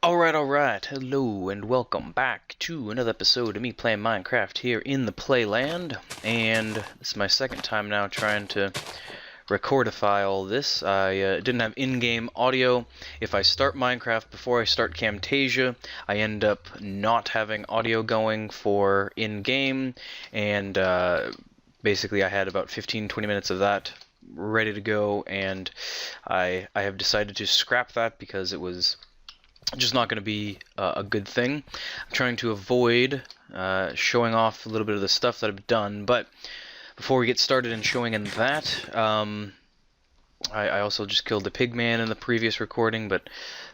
Alright, hello and welcome back to another episode of me playing Minecraft here in the Playland. And this is my second time now trying to recordify all this. I didn't have in-game audio. If I start Minecraft before I start Camtasia, I end up not having audio going for in-game, and basically I had about 15-20 minutes of that ready to go, and I have decided to scrap that because it was just not going to be a good thing. I'm trying to avoid showing off a little bit of the stuff that I've done, but before we get started in showing in that, I also just killed the pigman in the previous recording, but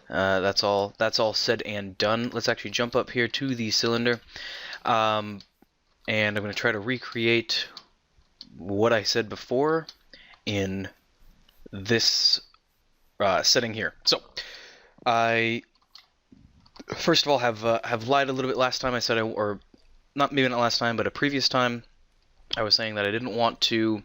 that's all said and done. Let's actually jump up here to the cylinder, and I'm going to try to recreate what I said before in this setting here. So I first of all have lied a little bit. Last time I said or not, maybe not last time, but a previous time I was saying that I didn't want to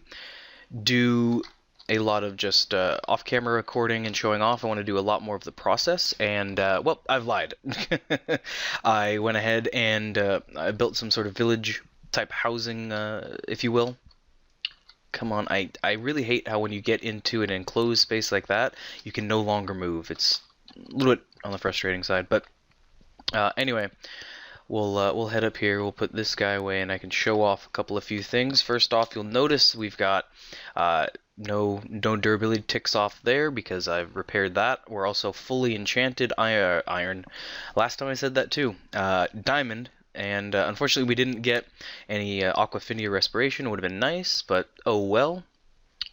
do a lot of just off-camera recording and showing off. I want to do a lot more of the process, and well, I've lied. I went ahead and I built some sort of village type housing, if you will. Come on, I really hate how when you get into an enclosed space like that, you can no longer move. It's a little bit on the frustrating side, but anyway, we'll head up here. We'll put this guy away, and I can show off a couple of few things. First off, you'll notice we've got no durability ticks off there because I've repaired that. We're also fully enchanted iron. Last time I said that too. Diamond, and unfortunately we didn't get any Aquafinia respiration. It would have been nice, but oh well.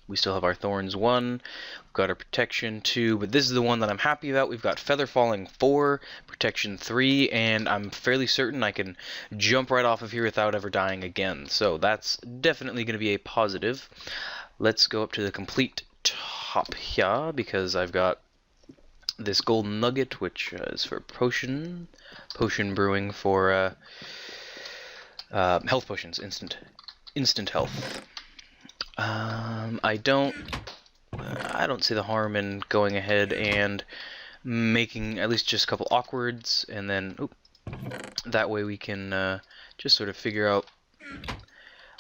We still have our Thorns 1, we've got our Protection 2, but this is the one that I'm happy about. We've got Feather Falling 4, Protection 3, and I'm fairly certain I can jump right off of here without ever dying again. So that's definitely going to be a positive. Let's go up to the complete top here, because I've got this golden nugget, which is for potion brewing for health potions, instant health. I don't see the harm in going ahead and making at least just a couple awkwards, and then that way we can just sort of figure out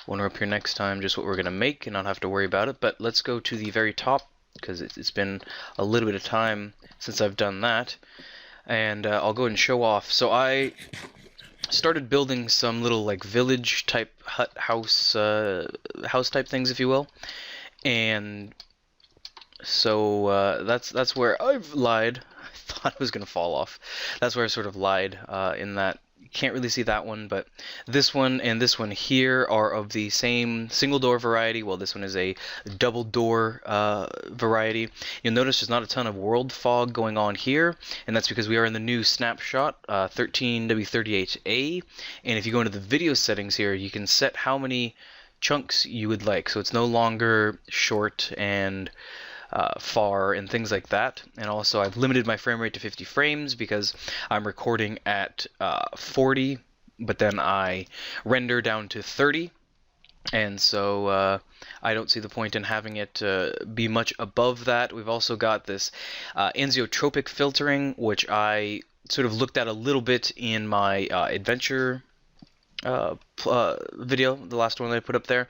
when we're up here next time just what we're gonna make and not have to worry about it. But let's go to the very top, because it's been a little bit of time since I've done that, and I'll go ahead and show off. So I started building some little like village type hut house type things, if you will, and so that's where I've lied. I thought it was gonna fall off. That's where I sort of lied in that you can't really see that one, but this one and this one here are of the same single door variety. Well, this one is a double door variety. You'll notice there's not a ton of world fog going on here, and that's because we are in the new snapshot 13W38A, and if you go into the video settings here, you can set how many chunks you would like, so it's no longer short and far and things like that. And also I've limited my frame rate to 50 frames because I'm recording at 40, but then I render down to 30, and so I don't see the point in having it be much above that. We've also got this anisotropic filtering, which I sort of looked at a little bit in my adventure video, the last one that I put up there,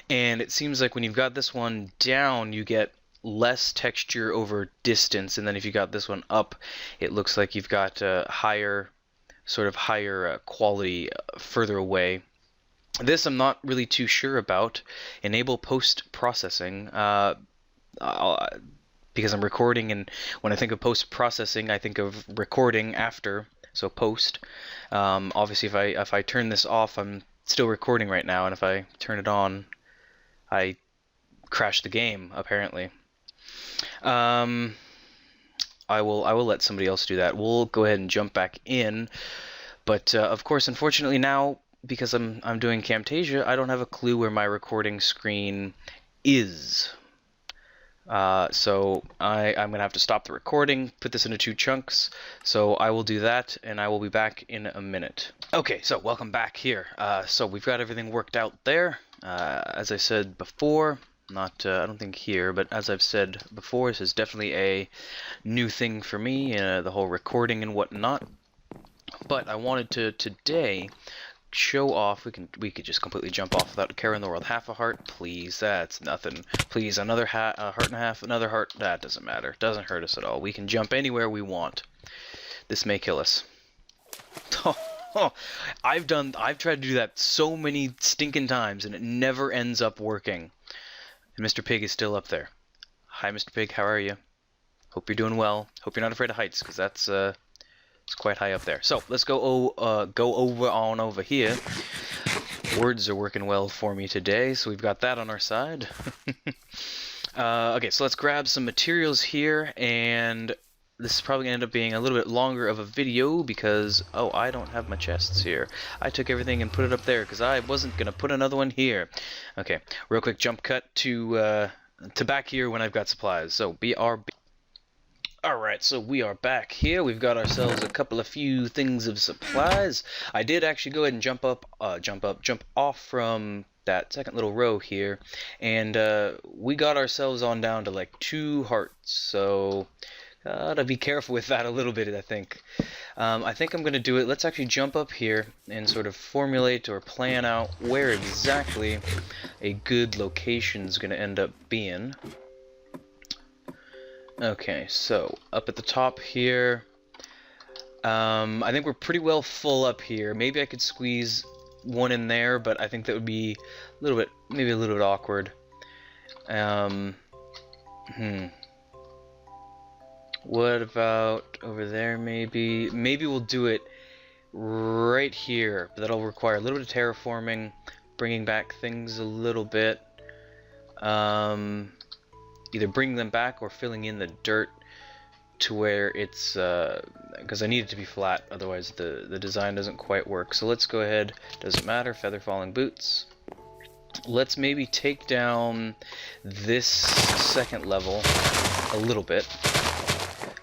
and it seems like when you've got this one down, you get less texture over distance, and then if you got this one up, it looks like you've got higher quality further away. This I'm not really too sure about. Enable post-processing, because I'm recording, and when I think of post-processing, I think of recording after, so post. Obviously, if I turn this off, I'm still recording right now, and if I turn it on, I crash the game, apparently. I will let somebody else do that. We'll go ahead and jump back in, but of course, unfortunately now, because I'm doing Camtasia, I don't have a clue where my recording screen is. So I'm gonna have to stop the recording, put this into 2 chunks. So I will do that, and I will be back in a minute. Okay, so welcome back here. So we've got everything worked out there. As I said before, Not, I don't think here, but as I've said before, this is definitely a new thing for me, the whole recording and whatnot. But I wanted to today show off. We could just completely jump off without a care in the world. Half a heart, please. That's nothing. Please, another heart and a half, another heart. That doesn't matter. Doesn't hurt us at all. We can jump anywhere we want. This may kill us. I've tried to do that so many stinking times, and it never ends up working. And Mr. Pig is still up there. Hi, Mr. Pig. How are you? Hope you're doing well. Hope you're not afraid of heights, because that's it's quite high up there. So let's go over here. Words are working well for me today, so we've got that on our side. Okay, so let's grab some materials here, and this is probably going to end up being a little bit longer of a video because, oh, I don't have my chests here. I took everything and put it up there because I wasn't going to put another one here. Okay, real quick jump cut to back here when I've got supplies. So, BRB. Alright, so we are back here. We've got ourselves a few things of supplies. I did actually go ahead and jump off from that second little row here, and we got ourselves on down to like 2 hearts, so gotta be careful with that a little bit, I think. I think I'm gonna do it. Let's actually jump up here and sort of formulate or plan out where exactly a good location is gonna end up being. Okay, so up at the top here, I think we're pretty well full up here. Maybe I could squeeze one in there, but I think that would be a little bit, maybe a little bit awkward. What about over there, maybe? Maybe we'll do it right here, but that'll require a little bit of terraforming, bringing back things a little bit. Either bringing them back or filling in the dirt to where it's, because I need it to be flat, otherwise the design doesn't quite work. So let's go ahead, doesn't matter, feather falling boots. Let's maybe take down this second level a little bit.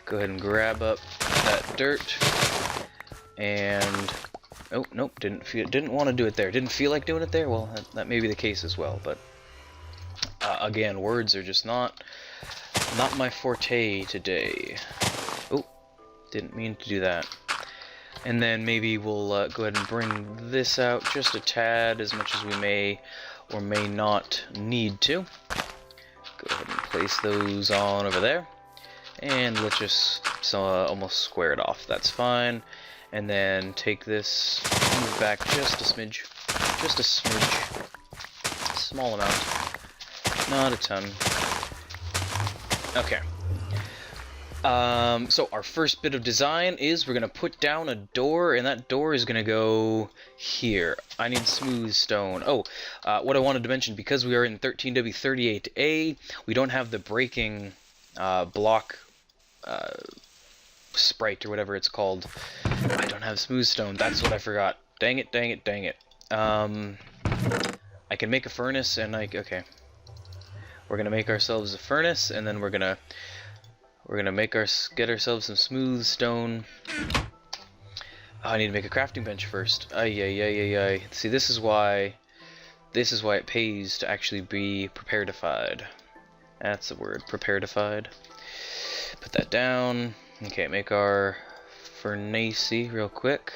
Go ahead and grab up that dirt, and oh nope, didn't want to do it there. Didn't feel like doing it there. Well, that may be the case as well, but again, words are just not my forte today. Oh, didn't mean to do that. And then maybe we'll go ahead and bring this out just a tad, as much as we may or may not need to. Go ahead and place those on over there. And let's just almost square it off. That's fine. And then take this, move back just a smidge. Just a smidge. Small amount. Not a ton. Okay. So our first bit of design is we're going to put down a door, and that door is going to go here. I need smooth stone. Oh, what I wanted to mention, because we are in 13W38A, we don't have the breaking block sprite or whatever it's called. I don't have smooth stone. That's what I forgot. Dang it, dang it, dang it. I can make a furnace, and okay. We're gonna make ourselves a furnace, and then we're gonna get ourselves some smooth stone. Oh, I need to make a crafting bench first. Ay. See, this is why it pays to actually be prepared-ified. That's the word, prepared-ified. Put that down. Okay, make our furnace real quick.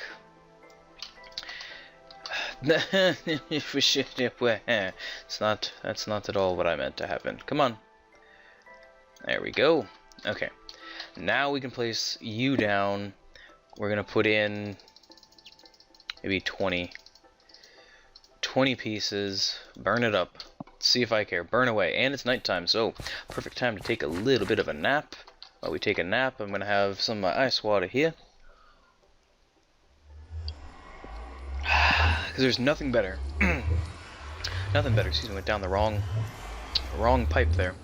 That's not at all what I meant to happen. Come on. There we go. Okay. Now we can place you down. We're gonna put in maybe 20 pieces. Burn it up. See if I care. Burn away. And it's nighttime, so perfect time to take a little bit of a nap. While we take a nap, I'm gonna have some of my ice water here. Because there's nothing better. Nothing better. Excuse me, went down the wrong pipe there.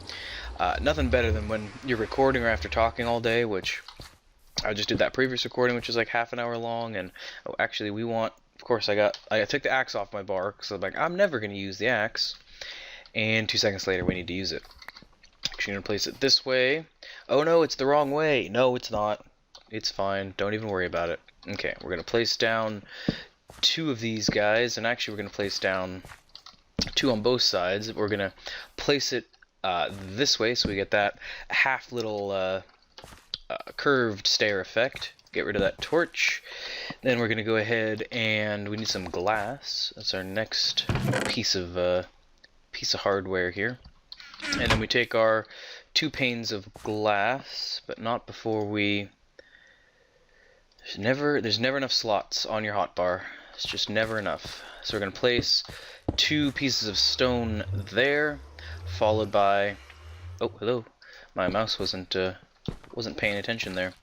Nothing better than when you're recording or after talking all day, which I just did that previous recording, which was like half an hour long. And oh, actually, of course, I took the axe off my bar because I'm like, I'm never gonna use the axe. And 2 seconds later, we need to use it. Actually, gonna place it this way. Oh no, it's the wrong way. No, it's not. It's fine. Don't even worry about it. Okay, we're gonna place down 2 of these guys, and actually we're going to place down two on both sides. We're gonna place it this way, so we get that half little curved stair effect. Get rid of that torch. Then we're gonna go ahead and we need some glass. That's our next piece of hardware here. And then we take our 2 panes of glass, but not before we. There's never enough slots on your hotbar. It's just never enough. So we're gonna place 2 pieces of stone there, followed by. Oh, hello. My mouse wasn't paying attention there.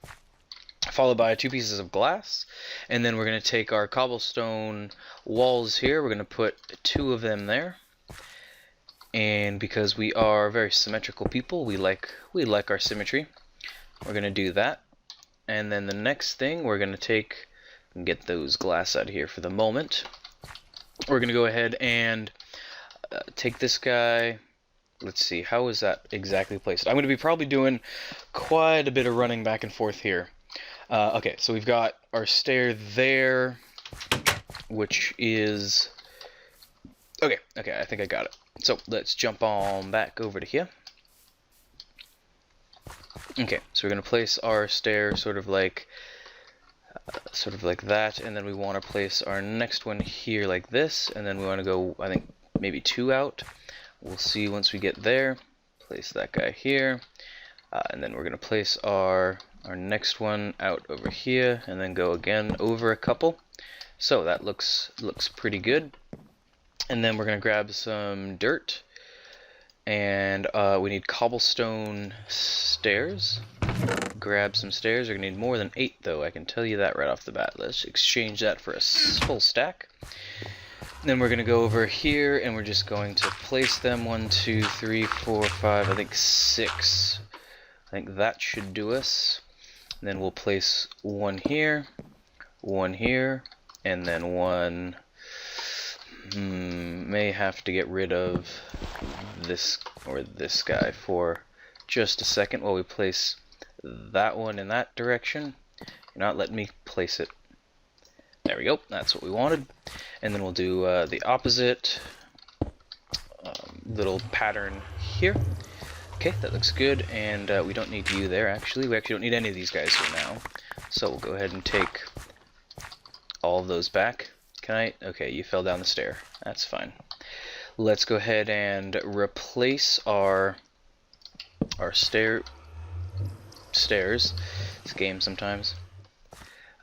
Followed by 2 pieces of glass, and then we're gonna take our cobblestone walls here. We're gonna put 2 of them there. And because we are very symmetrical people, we like our symmetry. We're gonna do that. And then the next thing we're gonna take and get those glass out of here for the moment. We're gonna go ahead and take this guy. Let's see, how is that exactly placed? I'm gonna be probably doing quite a bit of running back and forth here. Okay, so we've got our stair there, which is okay. I think I got it. So let's jump on back over to here. Okay, so we're gonna place our stair sort of like that, and then we want to place our next one here like this, and then we want to go, I think, maybe 2 out. We'll see once we get there. Place that guy here, and then we're gonna place our next one out over here, and then go again over a couple. So that looks pretty good. And then we're gonna grab some dirt, and we need cobblestone stairs. Grab some stairs. We're gonna need more than 8 though, I can tell you that right off the bat. Let's exchange that for a full stack. Then we're gonna go over here, and we're just going to place them 1, 2, 3, 4, 5, I think 6. I think that should do us. And then we'll place 1 here, and then 1. May have to get rid of this or this guy for just a second while we place that one in that direction. You're not letting me place it. There we go. That's what we wanted. And then we'll do the opposite little pattern here. Okay, that looks good. And we don't need you there, actually. We actually don't need any of these guys here now. So we'll go ahead and take all of those back. Can I? Okay, you fell down the stair. That's fine. Let's go ahead and replace our stairs. This game sometimes.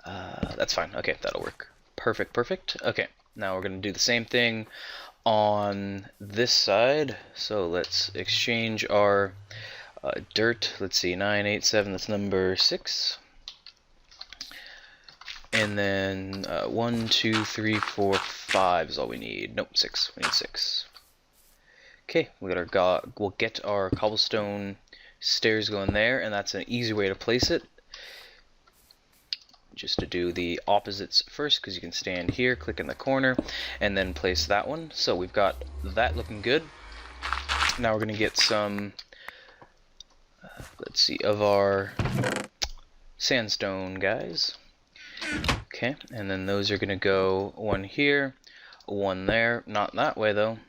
That's fine. Okay, that'll work. Perfect. Okay, now we're going to do the same thing on this side. So let's exchange our dirt. Let's see, 9, 8, 7. That's number 6. And then 1, 2, 3, 4, 5 is all we need. Nope, 6. We need 6. Okay, we'll get our cobblestone stairs going there, and that's an easy way to place it. Just to do the opposites first, because you can stand here, click in the corner, and then place that one. So we've got that looking good. Now we're going to get some, let's see, of our sandstone guys. Okay, and then those are going to go 1 here, 1 there. Not that way, though.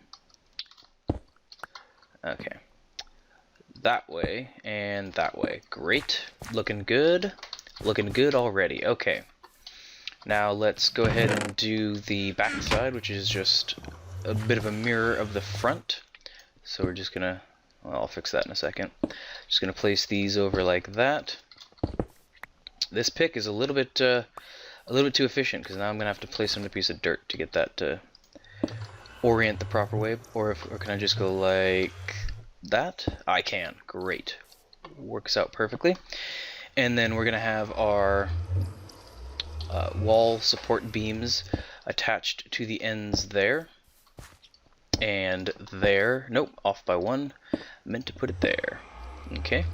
Okay. That way and that way. Great. Looking good. Looking good already. Okay. Now let's go ahead and do the back side, which is just a bit of a mirror of the front. So we're just going to, well, I'll fix that in a second. Just going to place these over like that. This pick is a little bit too efficient, because now I'm gonna have to place another piece of dirt to get that to orient the proper way. Or can I just go like that? I can. Great. Works out perfectly. And then we're gonna have our wall support beams attached to the ends there and there. Nope, off by 1. Meant to put it there. Okay.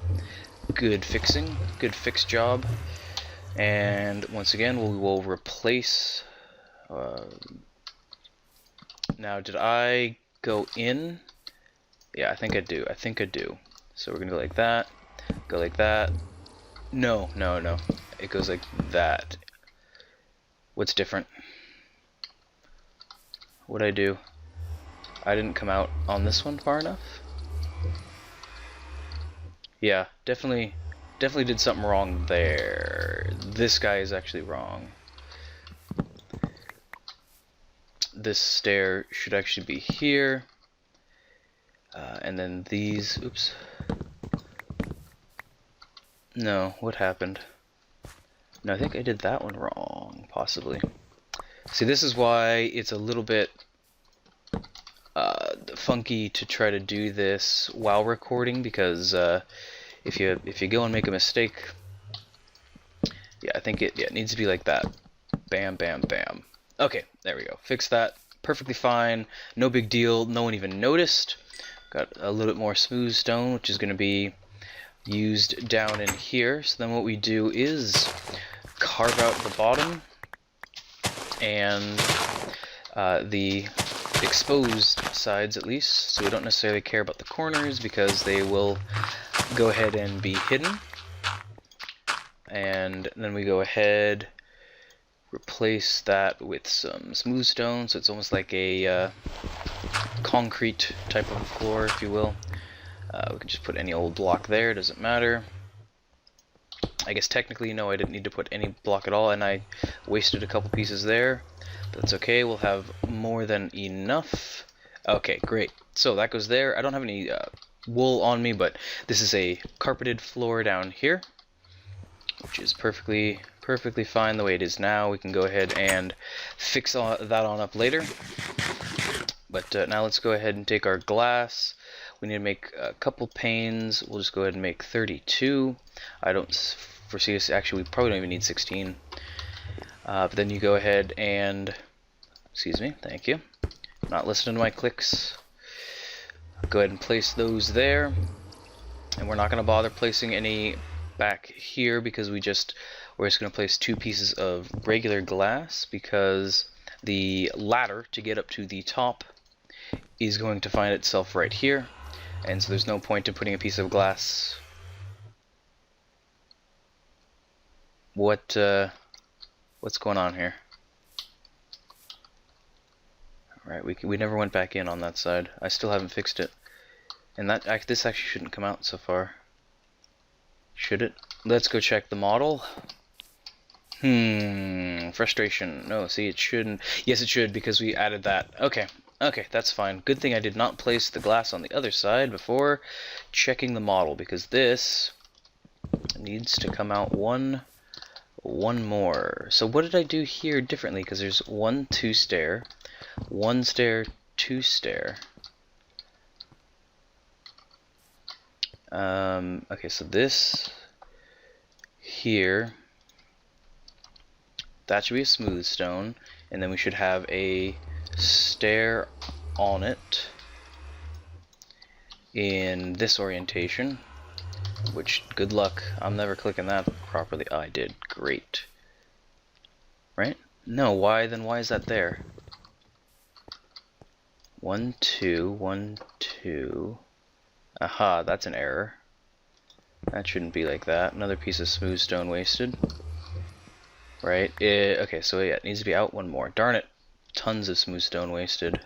Good fixing. Good fix job. And once again, we will replace. Now, did I go in? Yeah, I think I do. So we're gonna go like that. Go like that. No. It goes like that. What's different? What'd I do? I didn't come out on this one far enough. Yeah, definitely did something wrong there. This guy is actually wrong. This stair should actually be here. And then these, oops. No, what happened? No, I think I did that one wrong, possibly. See, this is why it's a little bit funky to try to do this while recording, because if you go and make a mistake, yeah, I think it needs to be like that. Bam, bam, bam. Okay, there we go. Fix that. Perfectly fine. No big deal. No one even noticed. Got a little bit more smooth stone, which is going to be used down in here. So then what we do is carve out the bottom and the exposed sides, at least. So we don't necessarily care about the corners because they will go ahead and be hidden. And then we go ahead, replace that with some smooth stone, so it's almost like a concrete type of floor, if you will. We can just put any old block there, doesn't matter. I guess technically, no, I didn't need to put any block at all, and I wasted a couple pieces there. But that's okay, we'll have more than enough. Okay, great. So that goes there. I don't have any wool on me, but this is a carpeted floor down here, which is perfectly fine the way it is now. We can go ahead and fix that on up later. But now let's go ahead and take our glass. We need to make a couple panes. We'll just go ahead and make 32. I don't foresee us, actually we probably don't even need 16. But then you go ahead and, excuse me, thank you. Not listening to my clicks. Go ahead and place those there. And we're not going to bother placing any back here because we're just going to place 2 pieces of regular glass, because the ladder to get up to the top is going to find itself right here, and so there's no point in putting a piece of glass. What's going on here? Alright, we never went back in on that side. I still haven't fixed it. And this actually shouldn't come out so far. Should it? Let's go check the model. Frustration. No, see, it shouldn't. Yes, it should, because we added that. Okay, that's fine. Good thing I did not place the glass on the other side before checking the model, because this needs to come out one more. So what did I do here differently? Because there's 1, 2 stair, 1 stair, 2 stair. Okay, so this here, that should be a smooth stone, and then we should have a stair on it in this orientation, which, good luck, I'm never clicking that properly. Oh, I did. Great. Right? No, why is that there? 1, 2, 1, 2. Aha, that's an error. That shouldn't be like that. Another piece of smooth stone wasted. Right? Okay, so yeah, it needs to be out 1 more. Darn it. Tons of smooth stone wasted.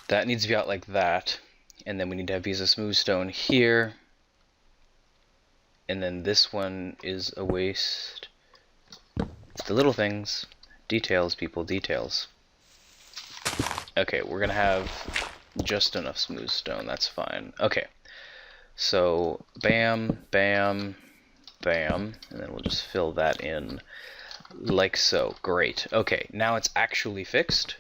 That needs to be out like that. And then we need to have a piece of smooth stone here. And then this one is a waste. It's the little things. Details, people, details. Okay, we're gonna have just enough smooth stone, that's fine. Okay, so bam, bam, bam, and then we'll just fill that in like so. Great. Okay, now it's actually fixed.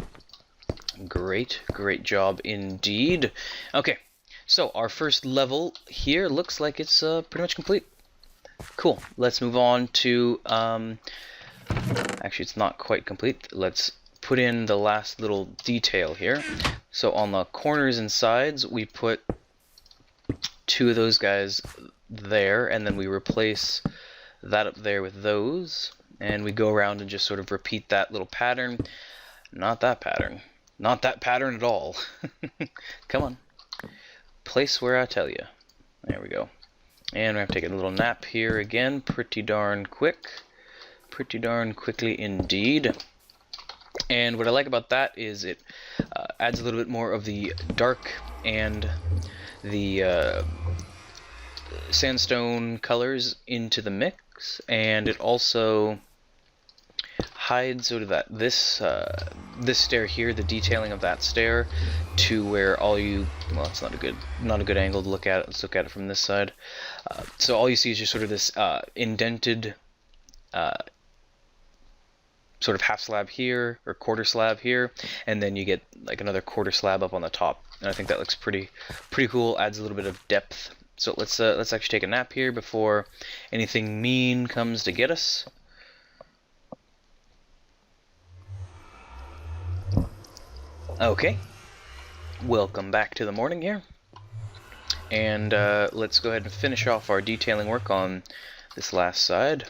Great job indeed. Okay, so our first level here looks like it's pretty much complete. Cool. Let's move on to actually it's not quite complete. Let's put in the last little detail here. So on the corners and sides we put 2 of those guys there, and then we replace that up there with those, and we go around and just sort of repeat that little pattern. Not that pattern. Not that pattern at all. Come on. Place where I tell you. There we go. And we have to take a little nap here again. Pretty darn quick. Pretty darn quickly indeed. And what I like about that is it adds a little bit more of the dark and the sandstone colors into the mix, and it also hides sort of this stair here, the detailing of that stair, to where all you, well, it's not a good angle to look at it. Let's look at it from this side. So all you see is just sort of this indented sort of half slab here, or quarter slab here, and then you get like another quarter slab up on the top. And I think that looks pretty cool. Adds a little bit of depth. So let's actually take a nap here before anything mean comes to get us. Okay, welcome back to the morning here, and let's go ahead and finish off our detailing work on this last side.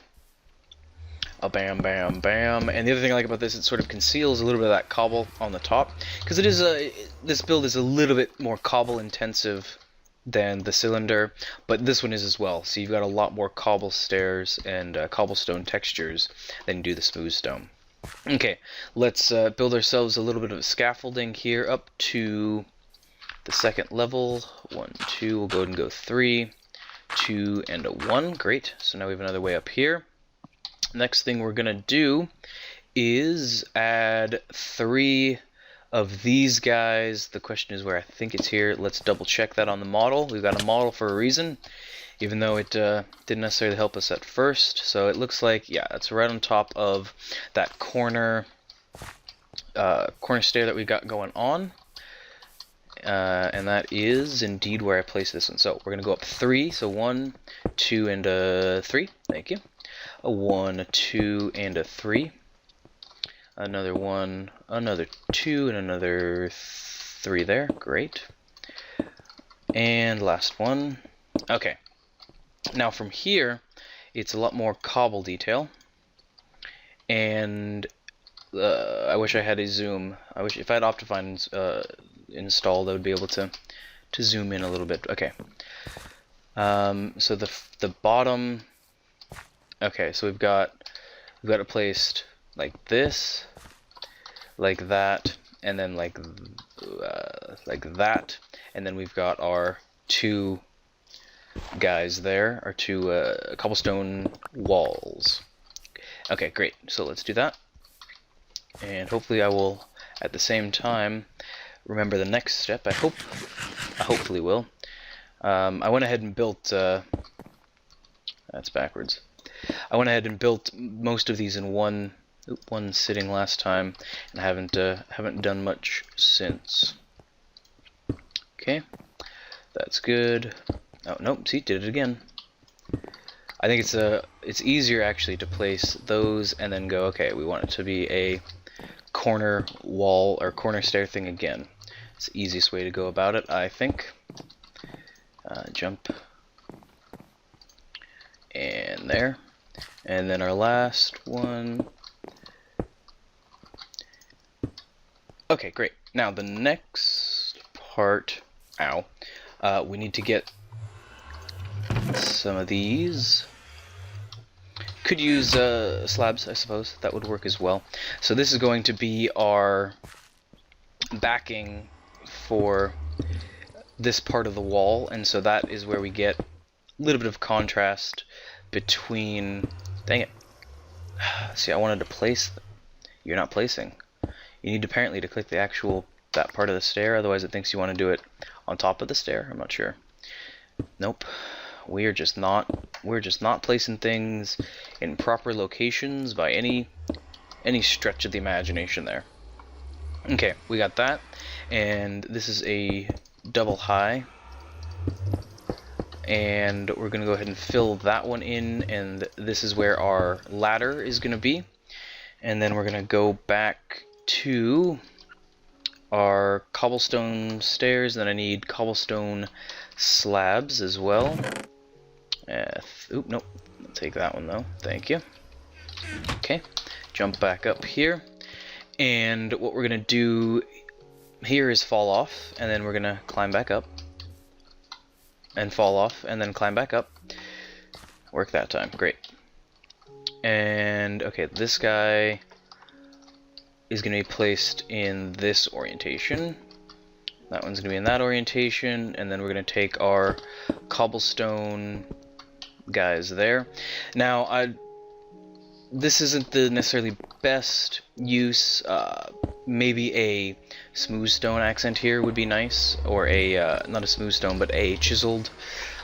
Bam, bam, bam. And the other thing I like about this, it sort of conceals a little bit of that cobble on the top, because it is this build is a little bit more cobble intensive than the cylinder, but this one is as well. So you've got a lot more cobble stairs and cobblestone textures than you do the smooth stone. Okay, let's build ourselves a little bit of scaffolding here up to the second level. 1, 2, we'll go ahead and go 3, 2, and a 1. Great, so now we have another way up here. Next thing we're gonna do is add 3 of these guys. The question is where. I think it's here. Let's double check that on the model. We've got a model for a reason, even though it didn't necessarily help us at first. So it looks like, yeah, it's right on top of that corner stair that we got going on. And that is indeed where I placed this one. So we're gonna go up 3. So 1, 2, and 3. Thank you. A 1, 2, and a 3. Another 1, another 2, and another 3 there. Great. And last one. Okay. Now from here, it's a lot more cobble detail. And I wish I had a zoom. I wish if I had Optifine installed, I would be able to zoom in a little bit. Okay. So the bottom. Okay, so we've got it placed like this, like that, and then like that, and then we've got our 2 guys there, our 2 cobblestone walls. Okay, great. So let's do that, and hopefully I will at the same time remember the next step. I hopefully will. I went ahead and built. That's backwards. I went ahead and built most of these in one sitting last time, and haven't done much since. Okay, that's good. Oh nope, see, did it again. I think it's easier actually to place those and then go, okay, we want it to be a corner wall or corner stair thing again. It's the easiest way to go about it, I think. Jump. And there. And then our last one. Okay, great. Now the next part, we need to get some of these. Could use slabs, I suppose. That would work as well. So this is going to be our backing for this part of the wall, and so that is where we get a little bit of contrast between. Dang it. See, I wanted to place. You're not placing. You need apparently to click the actual that part of the stair, otherwise it thinks you want to do it on top of the stair. I'm not sure. Nope. We're just not placing things in proper locations by any stretch of the imagination there. Okay, we got that, and this is a double high. And we're going to go ahead and fill that one in, and this is where our ladder is going to be. And then we're going to go back to our cobblestone stairs, then I need cobblestone slabs as well. Oop, nope, I'll take that one though, thank you. Okay, jump back up here, and what we're going to do here is fall off, and then we're going to climb back up. And fall off, and then climb back up. Work that time, great. And okay, this guy is going to be placed in this orientation. That one's going to be in that orientation, and then we're going to take our cobblestone guys there. Now, this isn't the necessarily best use. Maybe a smooth stone accent here would be nice, or a not a smooth stone, but a chiseled,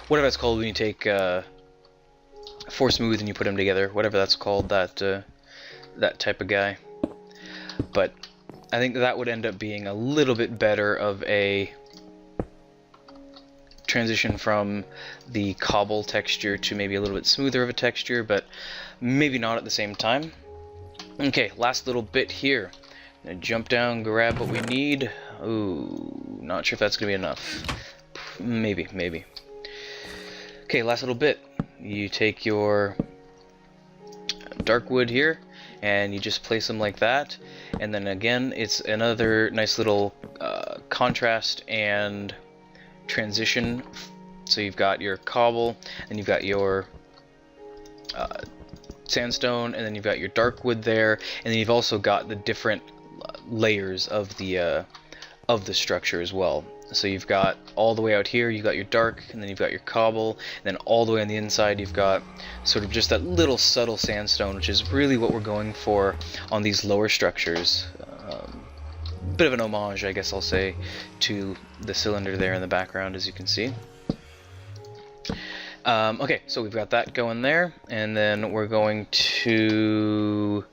whatever that's called when you take 4 smooth and you put them together, whatever that's called, that type of guy. But I think that would end up being a little bit better of a transition from the cobble texture to maybe a little bit smoother of a texture, but maybe not at the same time. Okay, last little bit here. Gonna jump down, grab what we need. Ooh, not sure if that's gonna be enough. Maybe. Okay, last little bit. You take your dark wood here, and you just place them like that, and then again, it's another nice little contrast and transition. So you've got your cobble, and you've got your sandstone, and then you've got your dark wood there, and then you've also got the different layers of the structure as well. So you've got all the way out here, you've got your dark, and then you've got your cobble, and then all the way on the inside you've got sort of just that little subtle sandstone, which is really what we're going for on these lower structures. Bit of an homage, I guess I'll say, to the cylinder there in the background, as you can see. Okay, so we've got that going there, and then we're going to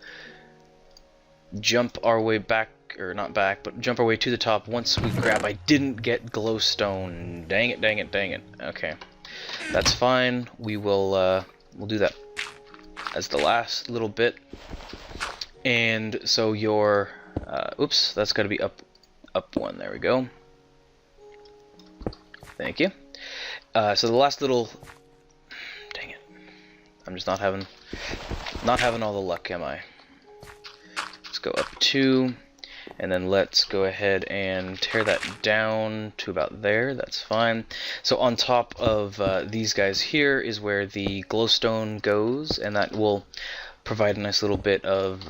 jump our way back, or not back, but jump our way to the top once we grab. I didn't get glowstone. Dang it. Okay, that's fine. We'll do that as the last little bit. And so your oops, that's got to be up one. There we go. Thank you. So the last little, dang it, I'm just not having all the luck, am I? Let's go up 2, and then let's go ahead and tear that down to about there. That's fine. So on top of these guys here is where the glowstone goes, and that will provide a nice little bit of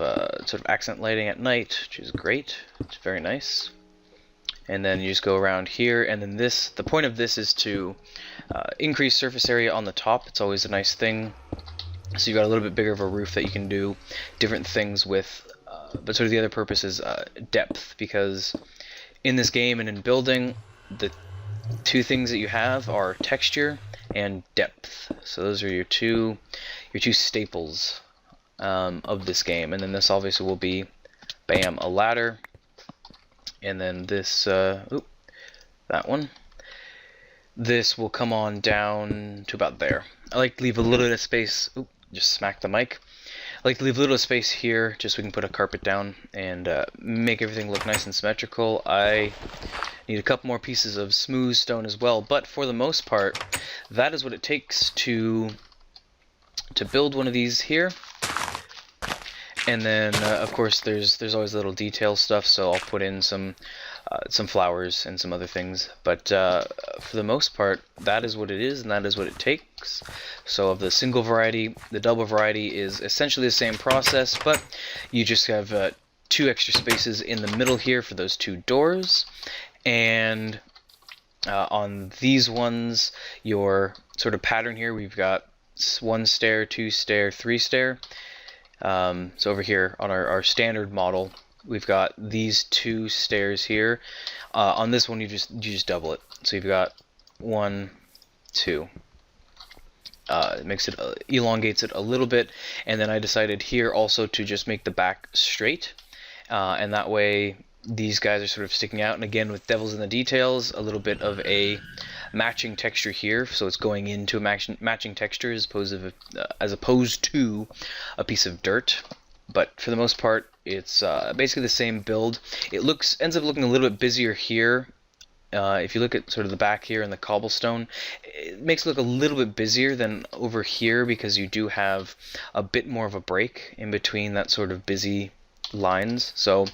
sort of accent lighting at night, which is great. It's very nice. And then you just go around here, and then this, the point of this is to increase surface area on the top. It's always a nice thing. So you've got a little bit bigger of a roof that you can do different things with, but sort of the other purpose is depth, because in this game and in building, the 2 things that you have are texture and depth. So those are your two staples of this game. And then this obviously will be, bam, a ladder. And then this, that one. This will come on down to about there. I like to leave a little bit of space. Oop, just smack the mic. I like to leave a little space here just so we can put a carpet down and make everything look nice and symmetrical. I need a couple more pieces of smooth stone as well, but for the most part, that is what it takes to build one of these here. And then, of course, there's always little detail stuff, so I'll put in some flowers and some other things. But for the most part, that is what it is, and that is what it takes. So of the single variety, the double variety is essentially the same process, but you just have 2 extra spaces in the middle here for those 2 doors. And on these ones, your sort of pattern here, we've got 1 stair, 2 stair, 3 stair. So over here on our standard model, we've got these 2 stairs here. On this one, you just double it. So you've got 1, 2. It makes it elongates it a little bit, and then I decided here also to just make the back straight, and that way these guys are sort of sticking out. And again, with devils in the details, a little bit of a matching texture here, so it's going into a matching texture as opposed to a piece of dirt. But for the most part, it's basically the same build. It ends up looking a little bit busier here. If you look at sort of the back here and the cobblestone, it makes it look a little bit busier than over here because you do have a bit more of a break in between that sort of busy lines. So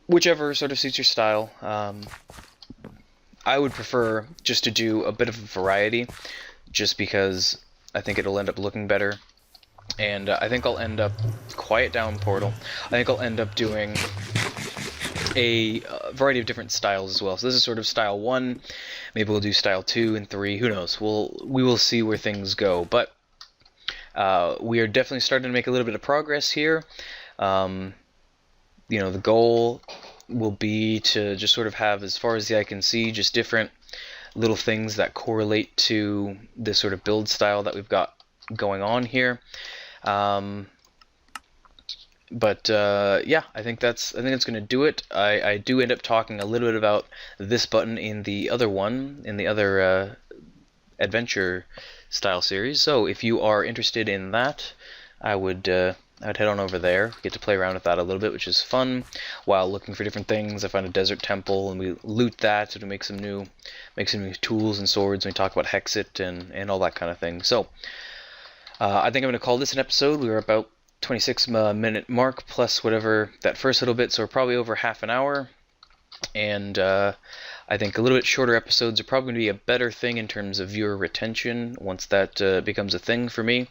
whichever sort of suits your style. I would prefer just to do a bit of a variety, just because I think it'll end up looking better. And I think I'll end up... Quiet down, Portal. I think I'll end up doing a variety of different styles as well. So this is sort of style 1. Maybe we'll do style 2 and 3. Who knows? We will see where things go. But we are definitely starting to make a little bit of progress here. You know, the goal will be to just sort of have, as far as the eye can see, just different little things that correlate to this sort of build style that we've got going on here. Yeah, I think that's going to do it. I do end up talking a little bit about this button in the other one, in the other adventure style series. So if you are interested in that, I'd head on over there. Get to play around with that a little bit, which is fun. While looking for different things, I find a desert temple, and we loot that to make some new tools and swords. And we talk about Hexit and all that kind of thing. So I think I'm going to call this an episode. We were about 26-minute mark plus whatever that first little bit, so we're probably over half an hour. And I think a little bit shorter episodes are probably going to be a better thing in terms of viewer retention once that becomes a thing for me.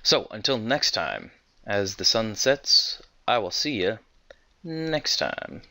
So until next time, as the sun sets, I will see you next time.